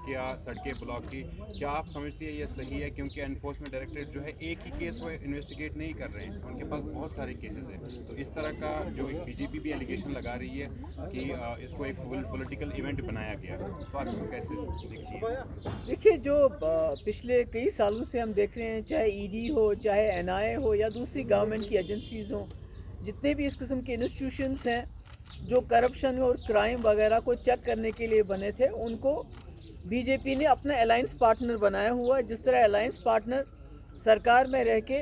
किया, सड़कें ब्लॉक की, क्या आप समझती है ये सही है? क्योंकि एनफोर्समेंट डायरेक्टरेट जो है एक ही केस वो इन्वेस्टिगेट नहीं कर रहे हैं, उनके पास बहुत सारे केसेस हैं। तो इस तरह का जो बीजेपी भी एलिगेशन लगा रही है कि इसको एक पॉलिटिकल इवेंट बनाया गया, तो आप इसको कैसे देखती हैं? देखिए, जो पिछले कई सालों से हम देख रहे हैं, चाहे ईडी हो, चाहे एनआईए हो या दूसरी गवर्नमेंट की एजेंसीज हों, जितने भी इस किस्म के इंस्टीट्यूशंस हैं जो करप्शन और क्राइम वगैरह को चेक करने के लिए बने थे, उनको बीजेपी ने अपना अलायंस पार्टनर बनाया हुआ है। जिस तरह अलायंस पार्टनर सरकार में रह के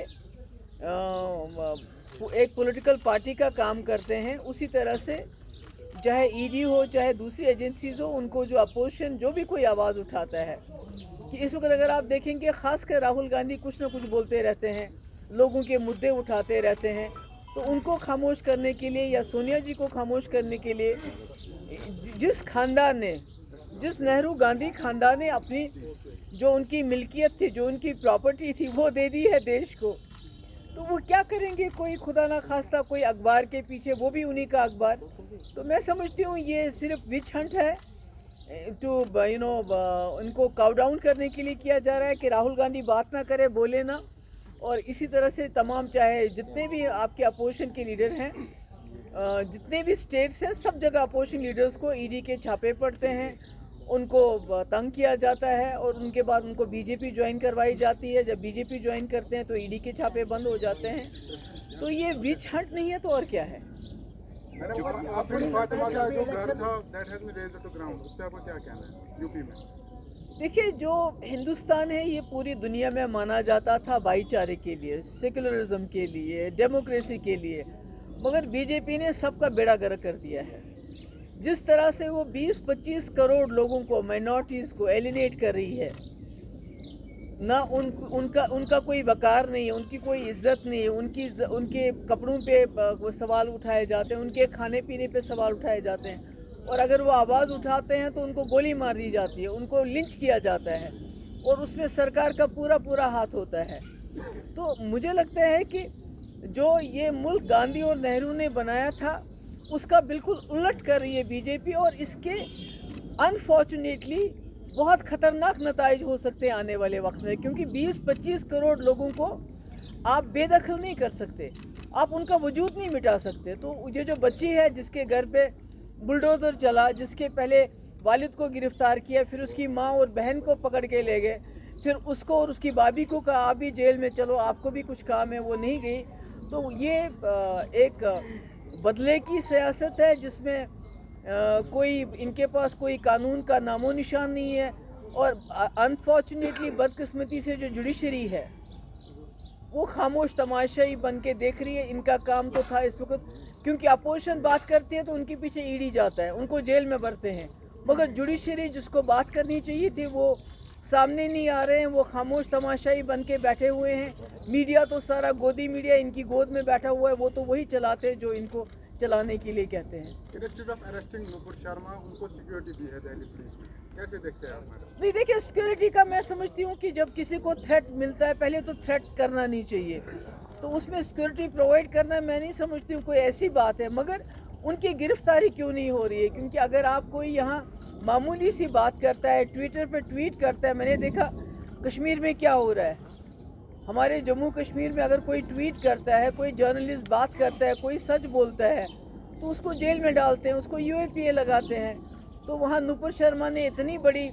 एक पॉलिटिकल पार्टी का काम करते हैं, उसी तरह से चाहे ईडी हो चाहे दूसरी एजेंसीज हो, उनको जो अपोजिशन जो भी कोई आवाज़ उठाता है, कि इस वक्त अगर आप देखेंगे ख़ासकर राहुल गांधी कुछ ना कुछ बोलते रहते हैं, लोगों के मुद्दे उठाते रहते हैं, तो उनको खामोश करने के लिए या सोनिया जी को खामोश करने के लिए जिस खानदान ने, जिस नेहरू गांधी खानदान ने अपनी जो उनकी मिल्कियत थी, जो उनकी प्रॉपर्टी थी, वो दे दी है देश को, तो वो क्या करेंगे? कोई खुदा ना खास्ता कोई अखबार के पीछे, वो भी उन्हीं का अखबार। तो मैं समझती हूँ ये सिर्फ विच हंट है, टू उनको काउ डाउन करने के लिए किया जा रहा है कि राहुल गांधी बात ना करे, बोले ना। और इसी तरह से तमाम, चाहे जितने भी आपके अपोजिशन के लीडर हैं, जितने भी स्टेट्स हैं, सब जगह अपोजिशन लीडर्स को ईडी के छापे पड़ते हैं, उनको तंग किया जाता है और उनके बाद उनको बीजेपी ज्वाइन करवाई जाती है। जब बीजेपी ज्वाइन करते हैं तो ईडी के छापे बंद हो जाते हैं। तो ये विच हंट नहीं है तो और क्या है? देखिए, जो हिंदुस्तान है ये पूरी दुनिया में माना जाता था भाईचारे के लिए, सेकुलरिज्म के लिए, डेमोक्रेसी के लिए, मगर बीजेपी ने सबका बेड़ा गर्क कर दिया है। जिस तरह से वो 20-25 करोड़ लोगों को, माइनॉरिटीज़ को एलिनेट कर रही है ना, उनका कोई वकार नहीं है, उनकी कोई इज्जत नहीं है, उनके कपड़ों पे सवाल उठाए जाते हैं, उनके खाने पीने पे सवाल उठाए जाते हैं, और अगर वो आवाज़ उठाते हैं तो उनको गोली मार दी जाती है, उनको लिंच किया जाता है, और उसमें सरकार का पूरा पूरा हाथ होता है। तो मुझे लगता है कि जो ये मुल्क गांधी और नेहरू ने बनाया था, उसका बिल्कुल उलट कर रही है बीजेपी, और इसके अनफॉर्चुनेटली बहुत ख़तरनाक नताइज हो सकते हैं आने वाले वक्त में, क्योंकि 20-25 करोड़ लोगों को आप बेदखल नहीं कर सकते, आप उनका वजूद नहीं मिटा सकते। तो ये जो बच्ची है जिसके घर पे बुलडोज़र चला, जिसके पहले वालिद को गिरफ़्तार किया, फिर उसकी माँ और बहन को पकड़ के ले गए, फिर उसको और उसकी भाभी को कहा आप भी जेल में चलो, आपको भी कुछ काम है, वो नहीं गई। तो ये एक बदले की सियासत है जिसमें कोई, इनके पास कोई कानून का नामो निशान नहीं है, और अनफॉर्चुनेटली बदकिस्मती से जो जुडिशरी है वो खामोश तमाशाई बन के देख रही है। इनका काम तो था इस वक्त, क्योंकि अपोजिशन बात करती है तो उनके पीछे ईडी जाता है, उनको जेल में भरते हैं, मगर जुडिशरी जिसको बात करनी चाहिए थी वो सामने नहीं आ रहे हैं, वो खामोश तमाशाई बन के बैठे हुए हैं। मीडिया तो सारा गोदी मीडिया इनकी गोद में बैठा हुआ है, वो तो वही चलाते हैं जो इनको चलाने के लिए कहते हैं। Instead of arresting Nupur Sharma, उनको सिक्योरिटी दी है दिल्ली पुलिस में, कैसे देखते हैं आप मैडम? नहीं, देखिए, सिक्योरिटी का मैं समझती हूँ कि जब किसी को थ्रेट मिलता है, पहले तो थ्रेट करना नहीं चाहिए, तो उसमें सिक्योरिटी प्रोवाइड करना मैं नहीं समझती हूँ कोई ऐसी बात है। मगर उनकी गिरफ्तारी क्यों नहीं हो रही है? क्योंकि अगर आप कोई यहाँ मामूली सी बात करता है, ट्विटर पे ट्वीट करता है, मैंने देखा कश्मीर में क्या हो रहा है, हमारे जम्मू कश्मीर में अगर कोई ट्वीट करता है, कोई जर्नलिस्ट बात करता है, कोई सच बोलता है, तो उसको जेल में डालते हैं, उसको यूएपीए लगाते हैं। तो वहाँ नुपुर शर्मा ने इतनी बड़ी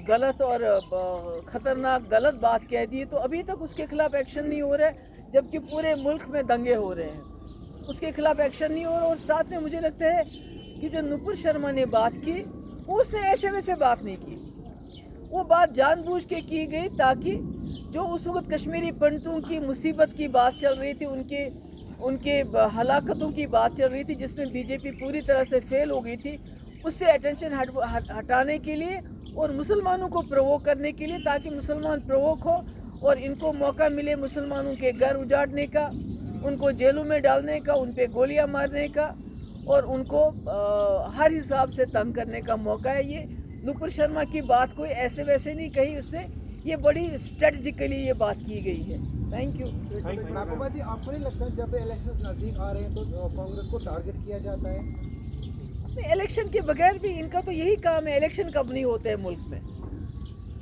गलत और ख़तरनाक गलत बात कह दी, तो अभी तक उसके खिलाफ एक्शन नहीं हो रहा है, जबकि पूरे मुल्क में दंगे हो रहे हैं, उसके खिलाफ एक्शन नहीं हो रहा। और साथ में मुझे लगता है कि जो नुपुर शर्मा ने बात की, वो उसने ऐसे वैसे बात नहीं की, वो बात जानबूझ के की गई ताकि जो उस वक्त कश्मीरी पंडितों की मुसीबत की बात चल रही थी, उनके हलाकतों की बात चल रही थी, जिसमें बीजेपी पूरी तरह से फेल हो गई थी, उससे अटेंशन हटाने के लिए और मुसलमानों को प्रोवोक करने के लिए, ताकि मुसलमान प्रोवोक हो और इनको मौका मिले मुसलमानों के घर उजाड़ने का, उनको जेलों में डालने का, उन पे गोलियां मारने का, और उनको हर हिसाब से तंग करने का मौका है। ये नुपुर शर्मा की बात कोई ऐसे वैसे नहीं कही उसने, ये बड़ी स्ट्रेटजिकली ये बात की गई है। Thank you. महबूबा जी, आपको नहीं लगता जब इलेक्शन नज़दीक आ रहे हैं तो कांग्रेस को टारगेट किया जाता है? नहीं, इलेक्शन के बगैर भी इनका तो यही काम है। इलेक्शन कब नहीं होते हैं मुल्क में?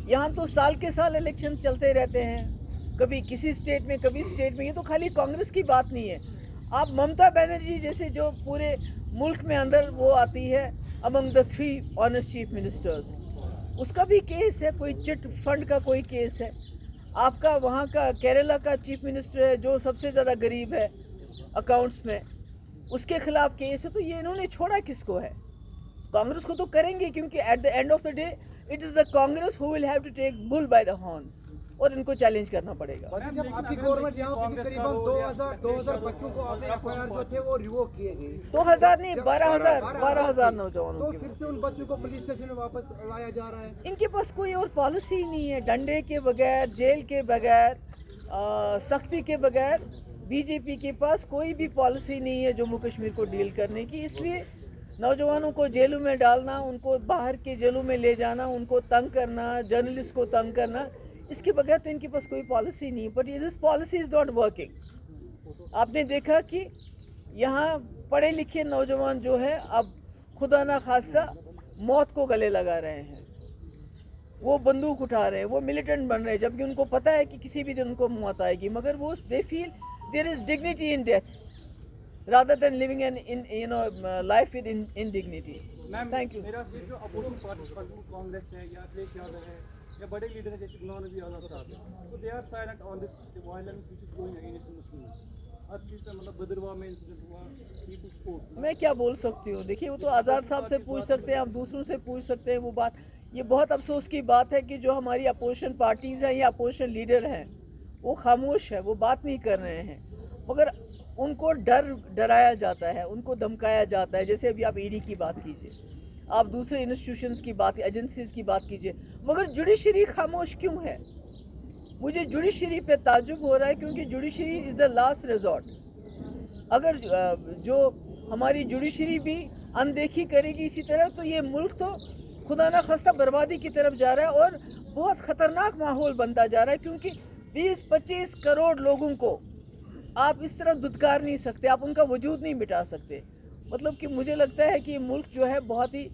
यहाँ तो साल के साल इलेक्शन चलते रहते हैं, कभी किसी स्टेट में कभी स्टेट में। ये तो खाली कांग्रेस की बात नहीं है। आप ममता बनर्जी जैसे जो पूरे मुल्क में अंदर वो आती है among the 3 honest chief ministers, उसका भी केस है, कोई चिट फंड का कोई केस है। आपका वहाँ का केरला का चीफ मिनिस्टर है जो सबसे ज़्यादा गरीब है अकाउंट्स में, उसके खिलाफ केस है। तो ये इन्होंने छोड़ा किसको है? कांग्रेस को तो करेंगे, क्योंकि at the end of the day it is the Congress who will have to take bull by the horns, और इनको चैलेंज करना पड़ेगा। जब आपकी गवर्नमेंट यहाँ पे करीबन 2000 बच्चों को आपने एफआईआर जो थे वो रिवोक किए गए। 2000 नहीं, 12,000 नौजवानों तो की। फिर से उन बच्चों को पुलिस स्टेशन में वापस लाया जा रहा है। इनके पास कोई और पॉलिसी ही नहीं है। डंडे के बगैर, जेल के बगैर, सख्ती के बगैर बीजेपी के पास कोई भी पॉलिसी नहीं है जम्मू कश्मीर को डील करने की। इसलिए नौजवानों को जेलों में डालना, उनको बाहर के जेलों में ले जाना, उनको तंग करना, जर्नलिस्ट को तंग करना, इसके बगैर तो इनके पास कोई पॉलिसी नहीं। But this policy is not working. आपने देखा कि यहाँ पढ़े लिखे नौजवान जो है अब खुदा ना खास्ता मौत को गले लगा रहे हैं, वो बंदूक उठा रहे हैं, वो मिलिटेंट बन रहे हैं, जबकि उनको पता है कि किसी भी दिन उनको मौत आएगी। मगर वो they feel there is dignity in death rather than living in life with indignity. Thank you. मेरा ये जो अपोजिशन पार्टी कांग्रेस है या अखिलेश यादव है या बड़े लीडर है जैसे गुलाम नबी आज़ाद साहब है, तो they are silent on this violence which is going against Muslims. हर चीज़ का मतलब बदरवा में इंसिडेंट हुआ, पीपल स्पोर्ट। मैं क्या बोल सकती हूँ? देखिए, वो तो आज़ाद साहब से पूछ सकते हैं, आप दूसरों से पूछ सकते हैं वो बात। ये बहुत अफसोस की बात है कि जो हमारी अपोजिशन पार्टीज़ हैं या अपोजिशन लीडर हैं वो खामोश है, वो बात नहीं कर रहे हैं। मगर उनको डराया जाता है, उनको धमकाया जाता है। जैसे अभी आप ईडी की बात कीजिए, आप दूसरे इंस्टीट्यूशंस की बात, एजेंसीज की बात कीजिए, मगर जुडिशरी खामोश क्यों है? मुझे जुडिशरी पे ताज्जुब हो रहा है, क्योंकि judiciary is the last resort. अगर जो हमारी जुडिशरी भी अनदेखी करेगी इसी तरह, तो ये मुल्क तो खुदा ना खस्ता बर्बादी की तरफ जा रहा है और बहुत ख़तरनाक माहौल बनता जा रहा है। क्योंकि 20-25 करोड़ लोगों को आप इस तरह दुत्कार नहीं सकते, आप उनका वजूद नहीं मिटा सकते। मतलब कि मुझे लगता है कि मुल्क जो है बहुत ही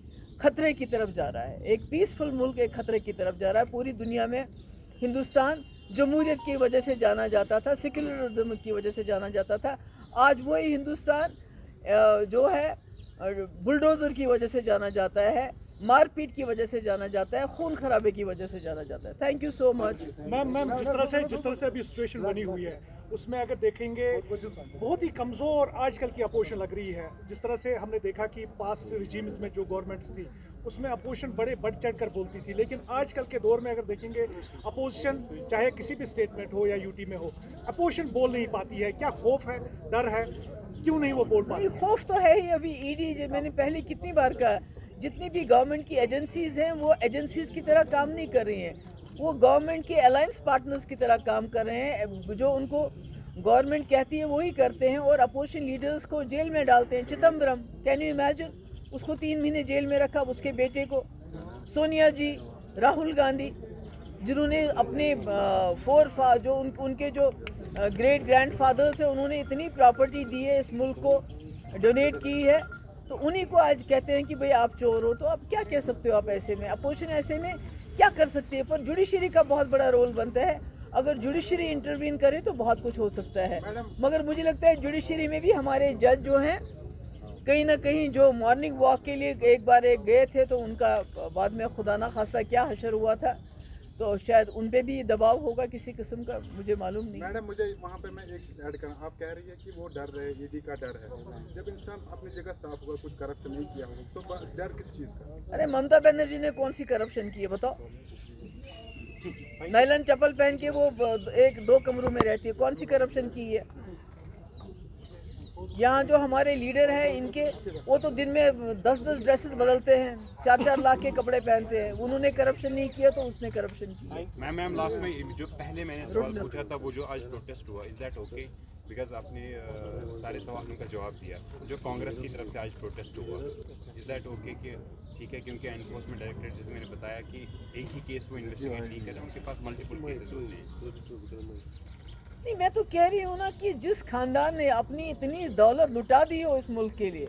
खतरे की तरफ जा रहा है। एक पीसफुल मुल्क एक खतरे की तरफ जा रहा है। पूरी दुनिया में हिंदुस्तान जमहूरियत की वजह से जाना जाता था, सेक्युलरिज्म की वजह से जाना जाता था। आज वही हिंदुस्तान जो है बुलडोज़र की वजह से जाना जाता है, मारपीट की वजह से जाना जाता है, खून खराबे की वजह से जाना जाता है। Thank you so much. Ma'am जिस तरह से अभी सिचुएशन बनी हुई है उसमें अगर देखेंगे बहुत ही कमज़ोर आजकल की अपोजिशन लग रही है। जिस तरह से हमने देखा कि पास्ट रिजीम्स में जो गवर्नमेंट्स थी उसमें अपोजिशन बड़े बढ़ चढ़ कर बोलती थी, लेकिन आजकल के दौर में अगर देखेंगे अपोजिशन चाहे किसी भी स्टेटमेंट हो या यूटी में हो, अपोजिशन बोल नहीं पाती है। क्या खौफ है, डर है, क्यों नहीं वो बोल पाती? खौफ तो है ही। अभी ईडी, जो मैंने पहले कितनी बार कहा, जितनी भी गवर्नमेंट की एजेंसीज़ हैं वो एजेंसीज़ की तरह काम नहीं कर रही हैं, वो गवर्नमेंट के अलायंस पार्टनर्स की तरह काम कर रहे हैं। जो उनको गवर्नमेंट कहती है वही करते हैं और अपोजिशन लीडर्स को जेल में डालते हैं। चिदम्बरम, कैन यू इमेजिन, उसको 3 महीने जेल में रखा, उसके बेटे को। सोनिया जी, राहुल गांधी, जिन्होंने अपने जो उनके जो ग्रेट ग्रैंड फादर्स हैं, उन्होंने इतनी प्रॉपर्टी दी है इस मुल्क को, डोनेट की है, तो उन्हीं को आज कहते हैं कि भाई आप चोर हो। तो आप क्या कह सकते हो? आप ऐसे में अपोजिशन ऐसे में क्या कर सकती है? पर जुडिशरी का बहुत बड़ा रोल बनता है। अगर जुडिशरी इंटरवीन करे तो बहुत कुछ हो सकता है। मगर मुझे लगता है जुडिशरी में भी हमारे जज जो हैं, कहीं ना कहीं जो मॉर्निंग वॉक के लिए एक बार गए थे, तो उनका बाद में खुदा ना खास्ता क्या हशर हुआ था, तो शायद उन पे भी दबाव होगा किसी किस्म का, मुझे मालूम नहीं। मैडम, मुझे वहाँ पे मैं एक चीज़ ऐड करना, आप कह रही है कि वो डर रहे, ईडी का डर है। जब इंसान अपनी जगह साफ होगा, कुछ करप्शन नहीं किया होगा, तो डर किस चीज़ का? अरे ममता बनर्जी ने कौन सी करप्शन की है बताओ? नायलन चप्पल पहन के वो 1-2 कमरों में रहती है, कौन सी करप्शन की है? यहाँ जो हमारे लीडर हैं इनके, वो तो दिन में 10-10 ड्रेसेस बदलते हैं, 4-4 लाख के कपड़े पहनते हैं। उन्होंने करप्शन नहीं किया तो उसने करप्शन किया। मैम लास्ट में जो पहले मैंने सवाल पूछा था, वो जो आज प्रोटेस्ट हुआ, इज़ दैट ओके? बिकॉज आपने सारे सवालों का जवाब दिया। जो कांग्रेस की तरफ से आज प्रोटेस्ट हुआ, इज़ दैट ओके कि ठीक है, क्योंकि एनफोर्समेंट डायरेक्टरेट, जैसे मैंने बताया कि एक ही केस वो इन्वेस्टिगेट नहीं कर रहे, उनके पास मल्टीपल केसेस होते हैं। नहीं, मैं तो कह रही हूँ ना कि जिस खानदान ने अपनी इतनी दौलत लुटा दी हो इस मुल्क के लिए,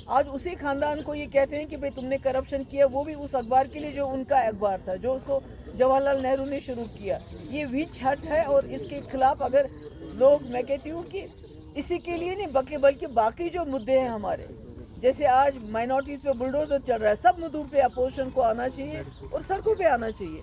आज उसी खानदान को ये कहते हैं कि भाई तुमने करप्शन किया, वो भी उस अखबार के लिए जो उनका अखबार था, जो उसको जवाहरलाल नेहरू ने शुरू किया। ये विच हट है और इसके खिलाफ अगर लोग, मैं कहती हूँ कि इसी के लिए नहीं बल्कि बाकी जो मुद्दे हैं हमारे, जैसे आज माइनॉरिटीज़ पे बुलडोजर चल रहा है, सब मुद्दों पे अपोजिशन को आना चाहिए और सड़कों पे आना चाहिए।